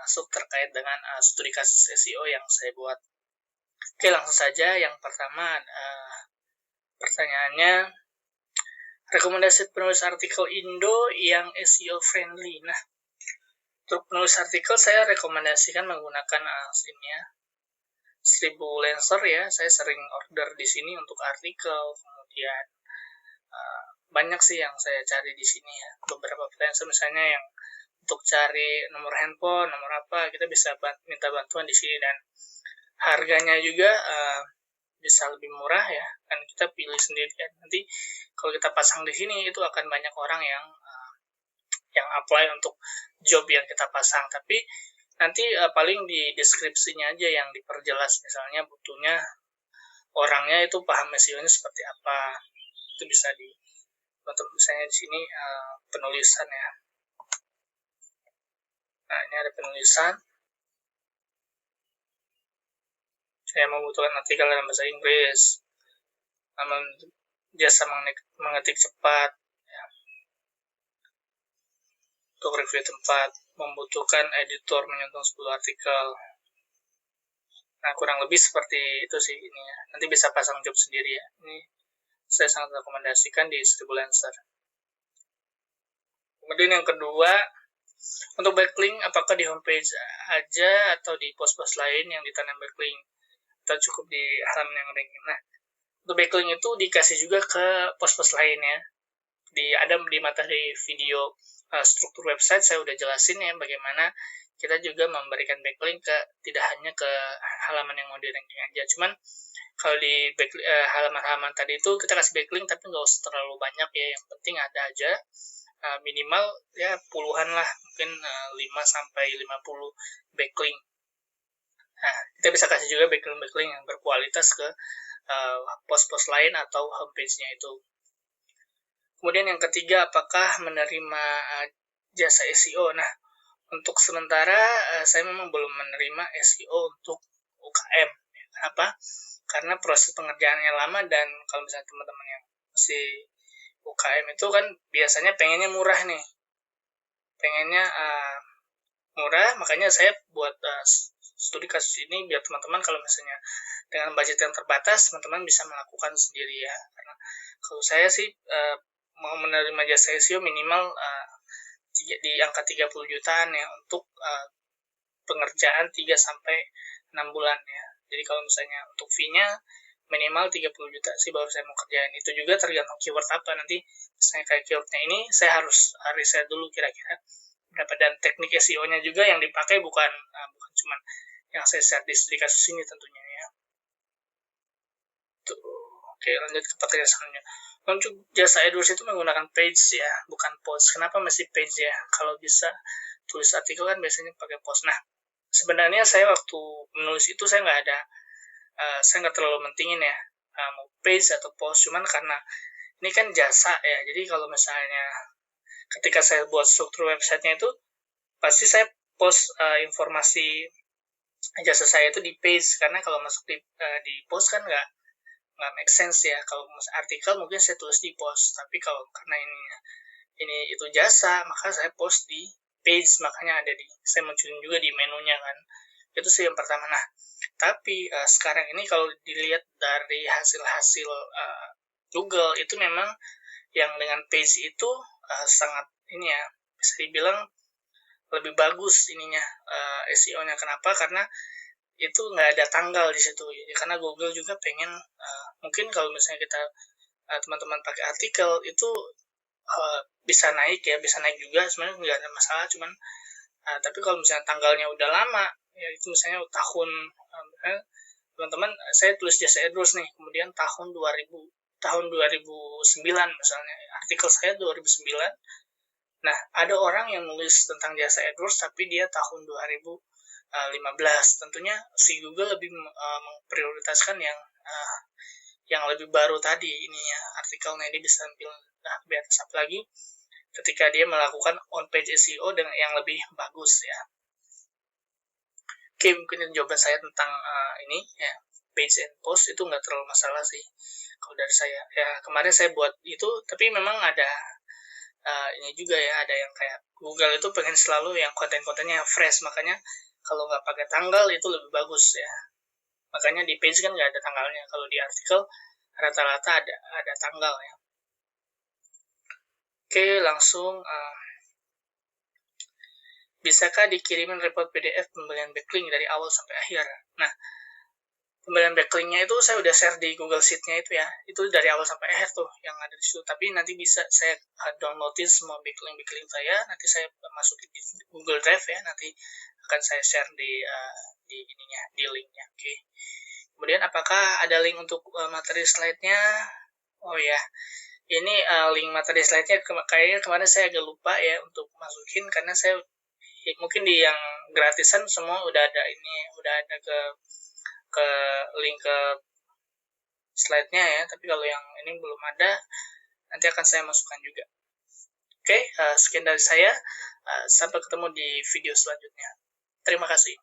masuk terkait dengan studi kasus SEO yang saya buat. Oke, langsung saja. Yang pertama, pertanyaannya, rekomendasi penulis artikel Indo yang SEO friendly. Nah, untuk penulis artikel saya rekomendasikan menggunakan ini ya, 1000 Lancer ya. Saya sering order di sini untuk artikel, kemudian banyak sih yang saya cari di sini ya. Beberapa freelancer misalnya yang untuk cari nomor handphone, nomor apa, kita bisa minta bantuan di sini, dan harganya juga bisa lebih murah ya, kan kita pilih sendiri kan. Nanti kalau kita pasang di sini itu akan banyak orang yang apply untuk job yang kita pasang, tapi nanti paling di deskripsinya aja yang diperjelas, misalnya butuhnya orangnya itu paham SEO-nya seperti apa, itu bisa untuk misalnya di sini penulisan ya. Nah, ini ada penulisan. Saya membutuhkan artikel dalam bahasa Inggris, namun jasa mengetik cepat ya. Untuk review tempat membutuhkan editor menyentuh 10 artikel. Nah, kurang lebih seperti itu sih ini ya. Nanti bisa pasang job sendiri ya. Ini saya sangat rekomendasikan di 1000 Lancer. Kemudian yang kedua, untuk backlink, apakah di homepage aja atau di post-post lain yang ditanam backlink, atau cukup di halaman yang ranking. Nah, untuk backlink itu dikasih juga ke post-post lain ya. Ada di materi video struktur website saya udah jelasin ya bagaimana kita juga memberikan backlink tidak hanya ke halaman yang mau di ranking aja. Cuman kalau di halaman-halaman tadi itu kita kasih backlink tapi nggak usah terlalu banyak ya, yang penting ada aja minimal ya puluhan lah, mungkin 5-50 backlink. Nah, kita bisa kasih juga backlink yang berkualitas ke post-post lain atau homepage-nya itu. Kemudian yang ketiga, apakah menerima jasa SEO? Nah, untuk sementara saya memang belum menerima SEO untuk UKM. Kenapa? Karena proses pengerjaannya lama, dan kalau misalnya teman-teman yang masih UKM itu kan biasanya pengennya murah nih. Pengennya murah, makanya saya buat studi kasus ini biar teman-teman kalau misalnya dengan budget yang terbatas, teman-teman bisa melakukan sendiri ya. Karena kalau saya sih mau menerima jasa SEO minimal di angka 30 jutaan ya untuk pengerjaan 3-6 bulan ya. Jadi kalau misalnya untuk fee-nya minimal 30 juta sih baru saya mau kerjain. Itu juga tergantung keyword apa. Nanti misalnya kayak keywordnya ini saya harus riset dulu kira-kira berapa, dan teknik SEO-nya juga yang dipakai bukan cuma yang saya share di studi kasus ini tentunya ya. Tuh. Oke, lanjut ke pertanyaan selanjutnya. Untuk jasa AdWords itu menggunakan page ya, bukan post. Kenapa masih page ya? Kalau bisa tulis artikel kan biasanya pakai post. Nah, sebenarnya saya waktu menulis itu saya nggak terlalu mentingin ya mau page atau post. Cuman karena ini kan jasa ya, jadi kalau misalnya ketika saya buat struktur websitenya itu pasti saya post informasi jasa saya itu di page, karena kalau masuk di post kan nggak make sense ya. Kalau artikel mungkin saya tulis di post, tapi kalau karena ini itu jasa, maka saya post di page, makanya saya munculin juga di menunya kan. Itu sih yang pertama. Nah, tapi sekarang ini kalau dilihat dari hasil-hasil Google itu memang yang dengan page itu sangat ini ya, bisa dibilang lebih bagus ininya SEO-nya. Kenapa? Karena itu nggak ada tanggal di situ ya, karena Google juga pengen mungkin kalau misalnya kita teman-teman pakai artikel itu bisa naik juga, sebenarnya nggak ada masalah. Cuman tapi kalau misalnya tanggalnya udah lama ya, itu misalnya tahun teman-teman saya tulis jasa AdWords nih, kemudian tahun 2009 misalnya, artikel saya 2009. Nah, ada orang yang nulis tentang jasa AdWords tapi dia tahun 2015. Tentunya si Google lebih memprioritaskan yang lebih baru tadi ininya, artikelnya dia bisa tampil lebih atas, apalagi ketika dia melakukan on-page SEO dengan yang lebih bagus ya. Oke, mungkin jawaban saya tentang ini ya, page and post itu nggak terlalu masalah sih kalau dari saya ya. Kemarin saya buat itu, tapi memang ada ini juga ya, ada yang kayak Google itu pengen selalu yang konten-kontennya fresh, makanya kalau nggak pakai tanggal itu lebih bagus ya. Makanya di page kan nggak ada tanggalnya, kalau di artikel rata-rata ada tanggal ya. Oke, langsung bisakah dikirimin report PDF pembelian backlink dari awal sampai akhir? Nah, pembelian backlinknya itu saya udah share di Google Sheet-nya itu ya, itu dari awal sampai akhir tuh yang ada di situ. Tapi nanti bisa saya downloadin semua backlink saya, nanti saya masukin di Google Drive ya, nanti akan saya share di ininya, di linknya. Oke. Kemudian apakah ada link untuk materi slide-nya? Oh ya, ini link materi slide-nya kayaknya kemarin saya agak lupa ya untuk masukin, karena saya mungkin di yang gratisan semua udah ada ini, udah ada ke link ke slide-nya ya, tapi kalau yang ini belum ada, nanti akan saya masukkan juga. Oke, sekian dari saya. Sampai ketemu di video selanjutnya. Terima kasih.